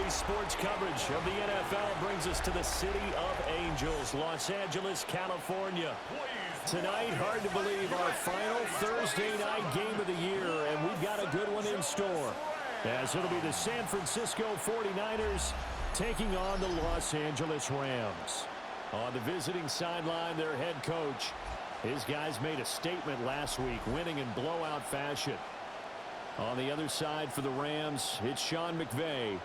Today's sports coverage of the NFL brings us to the City of Angels, Los Angeles, California. Tonight, hard to believe, our final Thursday night game of the year, and we've got a good one in store, as it'll be the San Francisco 49ers taking on the Los Angeles Rams. On the visiting sideline, their head coach. His guys made a statement last week, winning in blowout fashion. On the other side for the Rams, it's Sean McVay.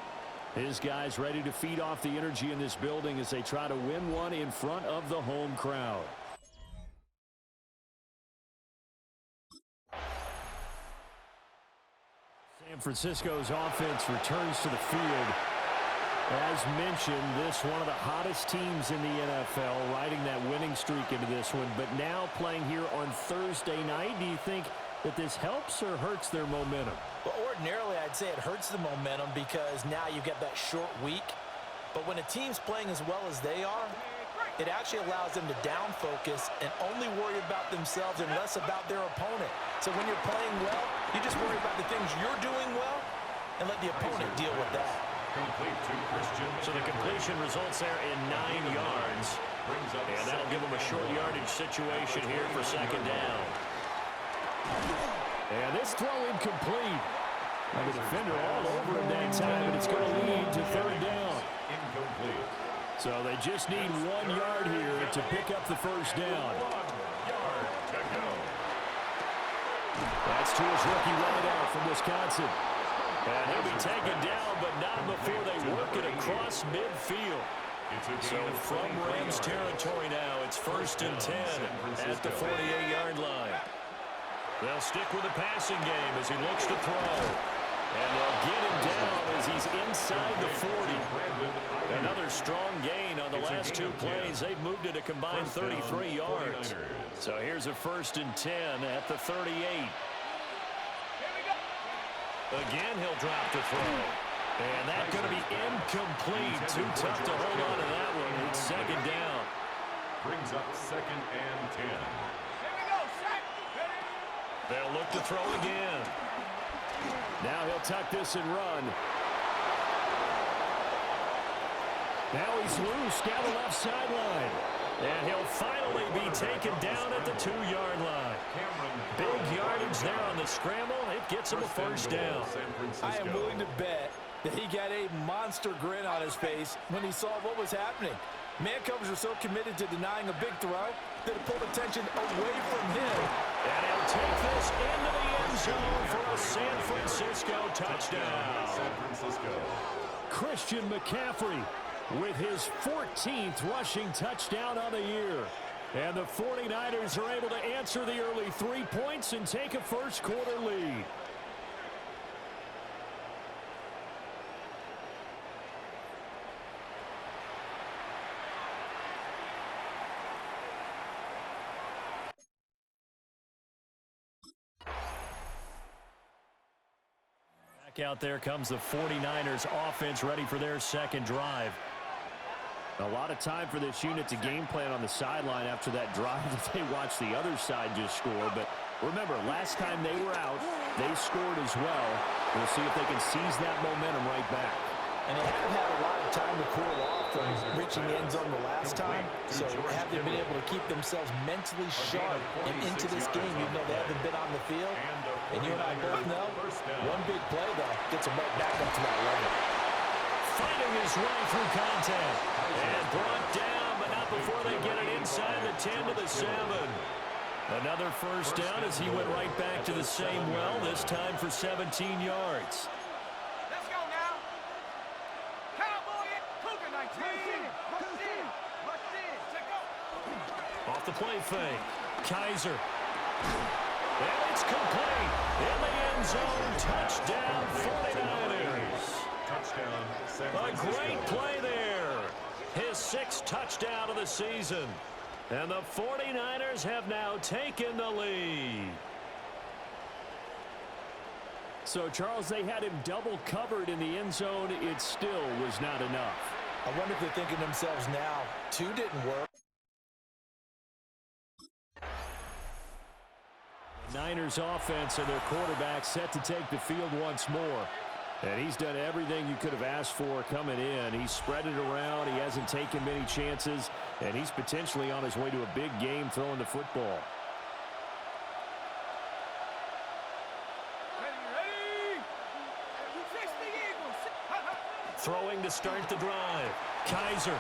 His guys ready to feed off the energy in this building as they try to win one in front of the home crowd. San Francisco's offense returns to the field. As mentioned, this one of the hottest teams in the NFL, riding that winning streak into this one, but now playing here on Thursday night. Do you think that this helps or hurts their momentum? Well, ordinarily, I'd say it hurts the momentum because now you've got that short week. But when a team's playing as well as they are, it actually allows them to down focus and only worry about themselves and less about their opponent. So when you're playing well, you just worry about the things you're doing well and let the opponent deal with that. So the completion results there in 9 yards. And that'll give them a short yardage situation here for second down. And this throw incomplete. And the defender all over him that time, and it's going to lead to third down. Incomplete. So they just need 1 yard here to pick up the first down. That's to his rookie wideout from Wisconsin. And he'll be taken down, but not before they work it across midfield. So from Rams territory now, it's 1st and 10 at the 48-yard line. They'll stick with the passing game as he looks to throw. And they'll get him down as he's inside the 40. Another strong gain on the last 2 plays. They've moved it a combined 33 yards. So here's a 1st and 10 at the 38. Again, he'll drop the throw. And that's going to be incomplete. Too tough to hold on to that one. It's second down. Brings up 2nd and 10. They'll look to throw again. Now he'll tuck this and run. Now he's loose down the left sideline. And he'll finally be taken down at the 2-yard line. Big yardage there on the scramble. It gets him a first down. I am willing to bet that he got a monster grin on his face when he saw what was happening. Man covers are so committed to denying a big throw that it pulled attention away from him. And he'll take this into the end zone for a San Francisco touchdown. San Francisco. Christian McCaffrey with his 14th rushing touchdown on the year. And the 49ers are able to answer the early 3 points and take a first-quarter lead. Back out there comes the 49ers offense ready for their second drive. A lot of time for this unit to game plan on the sideline after that drive that they watched the other side just score. But remember, last time they were out, they scored as well. We'll see if they can seize that momentum right back. And they haven't had a lot of time to cool off from reaching the end zone the last time. So have they been able to keep themselves mentally sharp and into this game, even though they haven't been on the field? And you and I both know, one big play, though, gets them right back up to that level. Fighting his way through contact. And brought down, but not before they get it inside the 10 to the 7. Another first down as he went right back to the same well, this time for 17 yards. Let's go now. Cowboy it. Cougar 19. Off the play fake. Kaiser. And it's complete. In the end zone. Touchdown 49ers. Touchdown, San A Francisco. great play there. His 6th touchdown of the season. And the 49ers have now taken the lead. So, Charles, they had him double covered in the end zone. It still was not enough. I wonder if they're thinking to themselves now, 2 didn't work. The Niners offense and their quarterback set to take the field once more. And he's done everything you could have asked for coming in. He's spread it around. He hasn't taken many chances. And he's potentially on his way to a big game throwing the football. Ready. Chase the Eagles. Throwing to start the drive. Kaiser.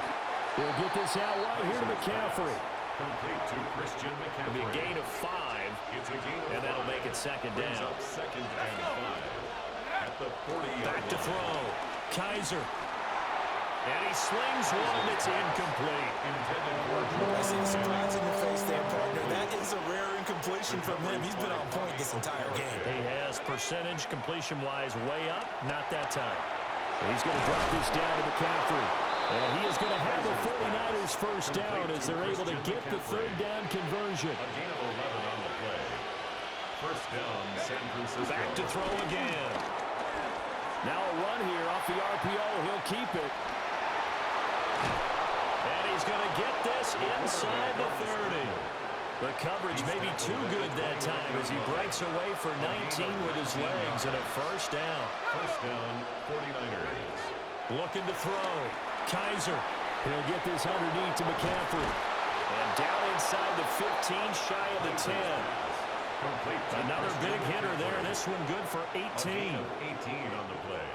He'll get this out right here to McCaffrey. Complete to Christian It'll be a McCaffrey. gain of 5. It's a gain of And that'll 5. make it second Brings down. up second and 5. At the 40-yard Back to line. throw. Kaiser. And he slings one. It's incomplete. Intended for I see the surprise in your face there, partner. That is a rare incompletion from him. He's been on point this entire game. He has percentage completion-wise way up. Not that time. He's going to drop this down to McCaffrey. And he is going to have the 49ers first down as they're able to get the third down conversion. a gain of 11 on the play. First down, San Francisco. Back to throw again. Now a run here off the RPO. He'll keep it. And he's going to get this inside the 30. The coverage may be too good that time as he breaks away for 19 with his legs and a first down. First down, 49ers. Looking to throw. Kaiser. He'll get this underneath to McCaffrey. And down inside the 15, shy of the 10. Complete to Another Christian big hitter there. McCaffrey. This one good for A gain 18. of 18 on the play.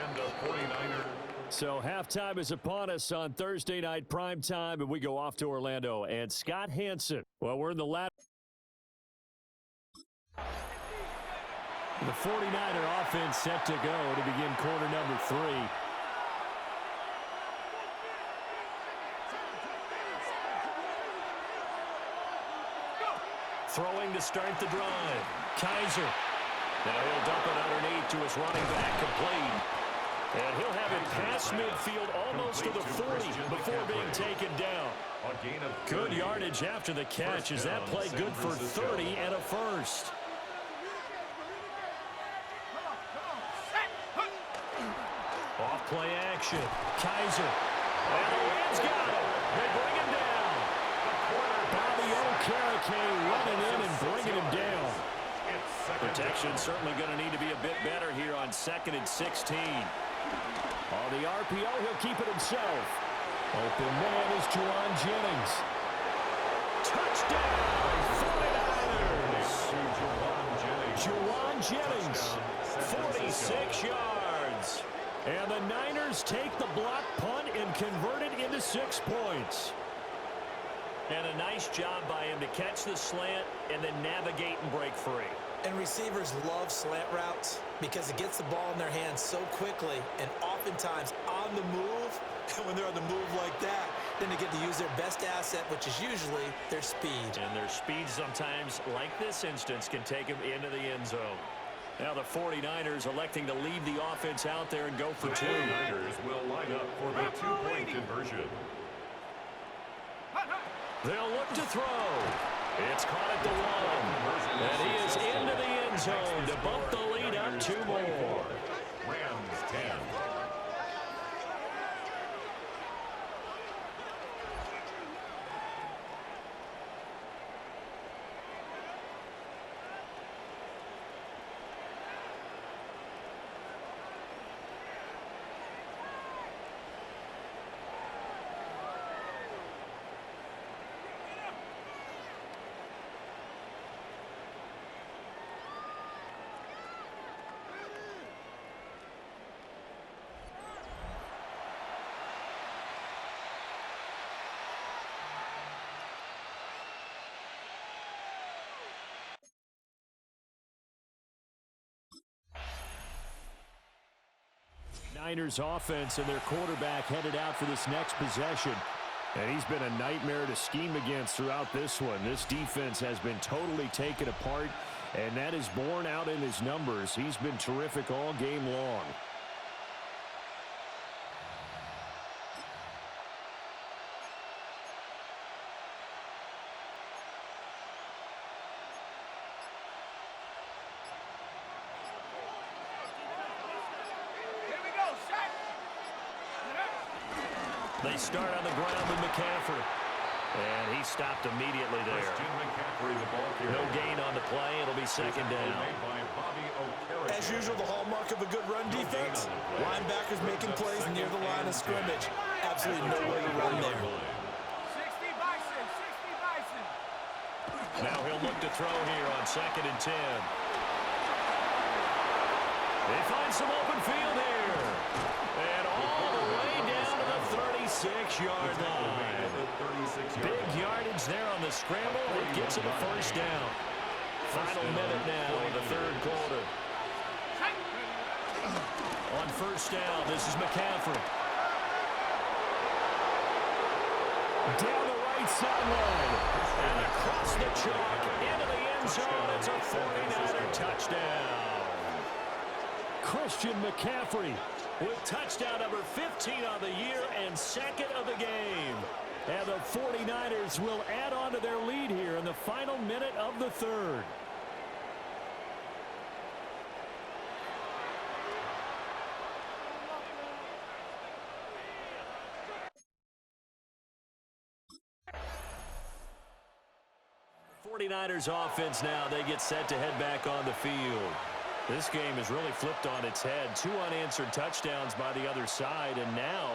And a 49er. So halftime is upon us on Thursday night primetime, and we go off to Orlando. And Scott Hansen. Well, we're in the latter. The 49er offense set to go to begin quarter number 3. Throwing to start the drive. Kaiser. Now he'll dump it underneath to his running back, complete. And he'll have it past midfield almost to the 40 before being taken down. A gain of Good 30. yardage after the catch. Is that play good for 30 and a first? Off play action. Kaiser. And the Rams got him. They bring him down. Bobby Okereke running in and bringing him down. Protection certainly going to need to be a bit better here on 2nd and 16. On the RPO, he'll keep it himself. Open man is Juwan Jennings. Touchdown, 49ers. Juwan Jennings, 46 yards. And the Niners take the block punt and convert it into 6 points. And a nice job by him to catch the slant and then navigate and break free. And receivers love slant routes because it gets the ball in their hands so quickly and oftentimes on the move. And when they're on the move like that, then they get to use their best asset, which is usually their speed. And their speed sometimes, like this instance, can take them into the end zone. Now the 49ers electing to leave the offense out there and go for 2. 49ers will line up for the 2-point conversion. They'll look to throw. It's caught at the 1. And he is into the end zone to bump the lead up 2 more. Rams 10. Niners offense and their quarterback headed out for this next possession. And he's been a nightmare to scheme against throughout this one. This defense has been totally taken apart, and that is borne out in his numbers. He's been terrific all game long. They start on the ground with McCaffrey. And he stopped immediately there. No gain on the play. It'll be second down. As usual, the hallmark of a good run defense. Linebackers making plays near the line of scrimmage. Absolutely no way to run there. 60 Bison, 60 Bison. Now he'll look to throw here on 2nd and 10. They find some open field here. And all the way down to the 36-yard line. Big yardage there on the scramble. It gets him a first down. Final minute now in the third quarter. On first down, this is McCaffrey. Down the right sideline. And across the chalk into the end zone. It's a 49er touchdown. Christian McCaffrey with touchdown number 15 on the year and second of the game. And the 49ers will add on to their lead here in the final minute of the third. '49ers offense now. They get set to head back on the field. This game is really flipped on its head. 2 unanswered touchdowns by the other side, and now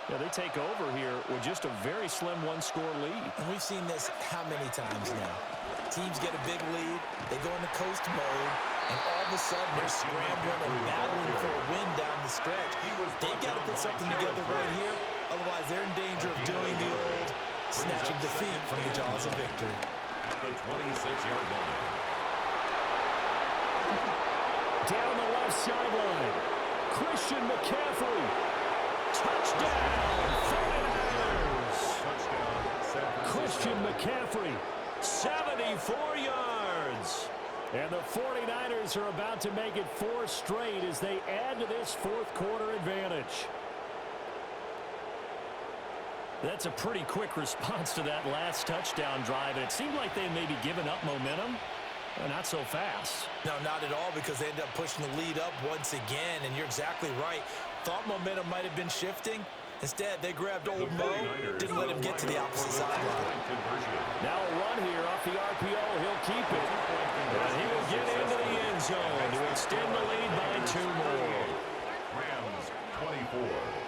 they take over here with just a very slim one-score lead. And we've seen this how many times now? Teams get a big lead, they go into coast mode, and all of a sudden they're scrambling and battling for a win down the stretch. They've got to put something together right here, otherwise they're in danger of doing the old snatching defeat from the jaws of victory. At the 26-yard line. Down the left sideline, Christian McCaffrey. Touchdown, 49ers. Christian McCaffrey, 74 yards. And the 49ers are about to make it 4 straight as they add to this fourth quarter advantage. That's a pretty quick response to that last touchdown drive, and it seemed like they may be giving up momentum. Not so fast. No, not at all, because they ended up pushing the lead up once again, and you're exactly right. Thought momentum might have been shifting. Instead, they grabbed old Mo, didn't let him get to the opposite sideline. Now a run here off the RPO. He'll keep it. And he will get into the end zone to extend the lead by 2 more. Rams 24.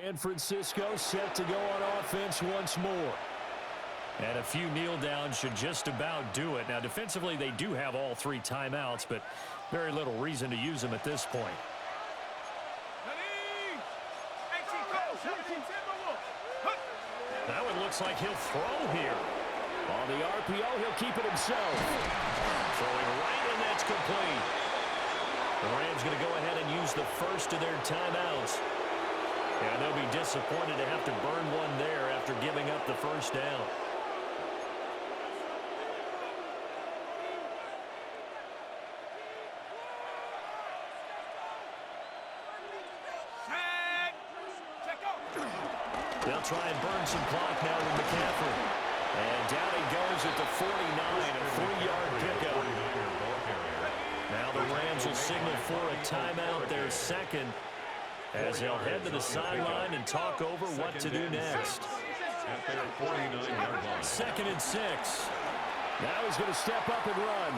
San Francisco set to go on offense once more. And a few kneel downs should just about do it. Now, defensively, they do have all 3 timeouts, but very little reason to use them at this point. Now it looks like he'll throw here. On the RPO, he'll keep it himself. Throwing right, and that's complete. The Rams going to go ahead and use the first of their timeouts. And they'll be disappointed to have to burn one there after giving up the first down. They'll try and burn some clock now with McCaffrey. And down he goes at the 49, a 3-yard pickup. Now the Rams will signal for a timeout, their second, as they'll head to the sideline and talk over what to do next. At their 49-yard line. 2nd and 6. Now he's going to step up and run.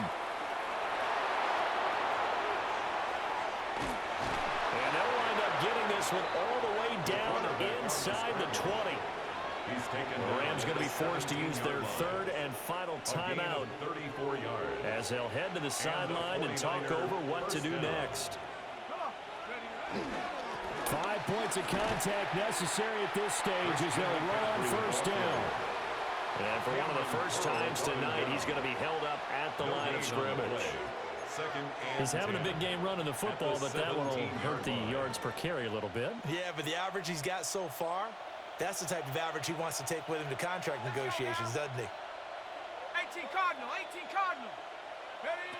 And they'll wind up getting this one all the way down inside the 20. The Rams going to be forced to use their 3rd and final timeout 34 yards. as they'll head to the sideline and talk over what to do next. 5 points of contact necessary at this stage as they'll run on first down. And for one of the first times tonight, he's going to be held up at the line of scrimmage. He's having a big game running the football, but that one will hurt the yards per carry a little bit. Yeah, but the average he's got so far, that's the type of average he wants to take with him to contract negotiations, doesn't he? 18 Cardinal, 18 Cardinal. Ready?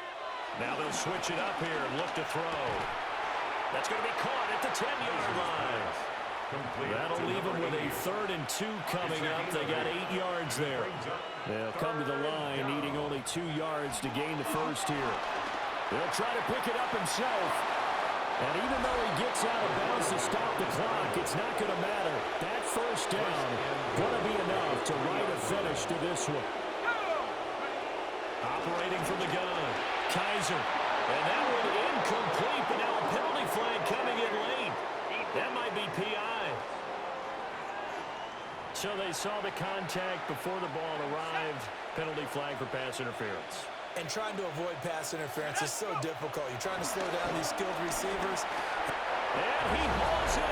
Now they'll switch it up here and look to throw. That's going to be caught at the 10-yard line. That'll leave them with a 3rd and 2 coming up. They got 8 yards there. They'll come to the line needing only 2 yards to gain the first here. He'll try to pick it up himself. And even though he gets out of bounds to stop the clock, it's not going to matter. That first down going to be enough to write a finish to this one. Operating from the gun, Kaiser. And that one incomplete, but now a penalty flag coming in late. That might be PI. So they saw the contact before the ball arrived. Penalty flag for pass interference. And trying to avoid pass interference is so difficult. You're trying to slow down these skilled receivers. And he hauls it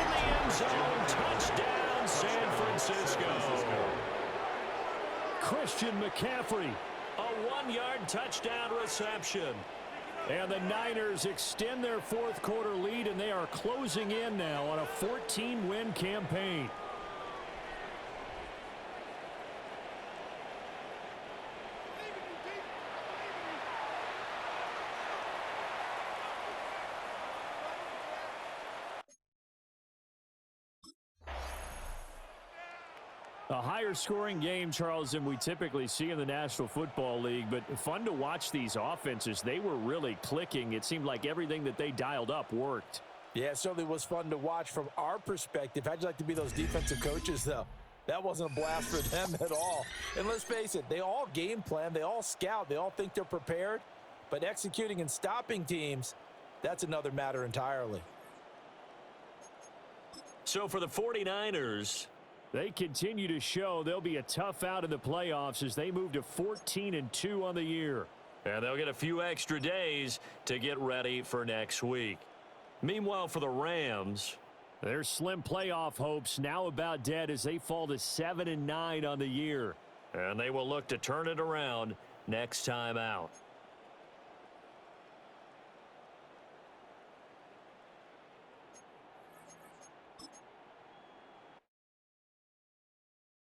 in the end zone. Touchdown, San Francisco. Christian McCaffrey, a 1-yard touchdown reception. And the Niners extend their 4th quarter lead, and they are closing in now on a 14-win campaign. A higher-scoring game, Charles, than we typically see in the National Football League, but fun to watch these offenses. They were really clicking. It seemed like everything that they dialed up worked. Yeah, it certainly was fun to watch from our perspective. How'd you like to be those defensive coaches, though? That wasn't a blast for them at all. And let's face it, they all game plan, they all scout, they all think they're prepared, but executing and stopping teams, that's another matter entirely. So for the 49ers, they continue to show they'll be a tough out in the playoffs as they move to 14-2 on the year. And they'll get a few extra days to get ready for next week. Meanwhile, for the Rams, their slim playoff hopes now about dead as they fall to 7-9 on the year. And they will look to turn it around next time out.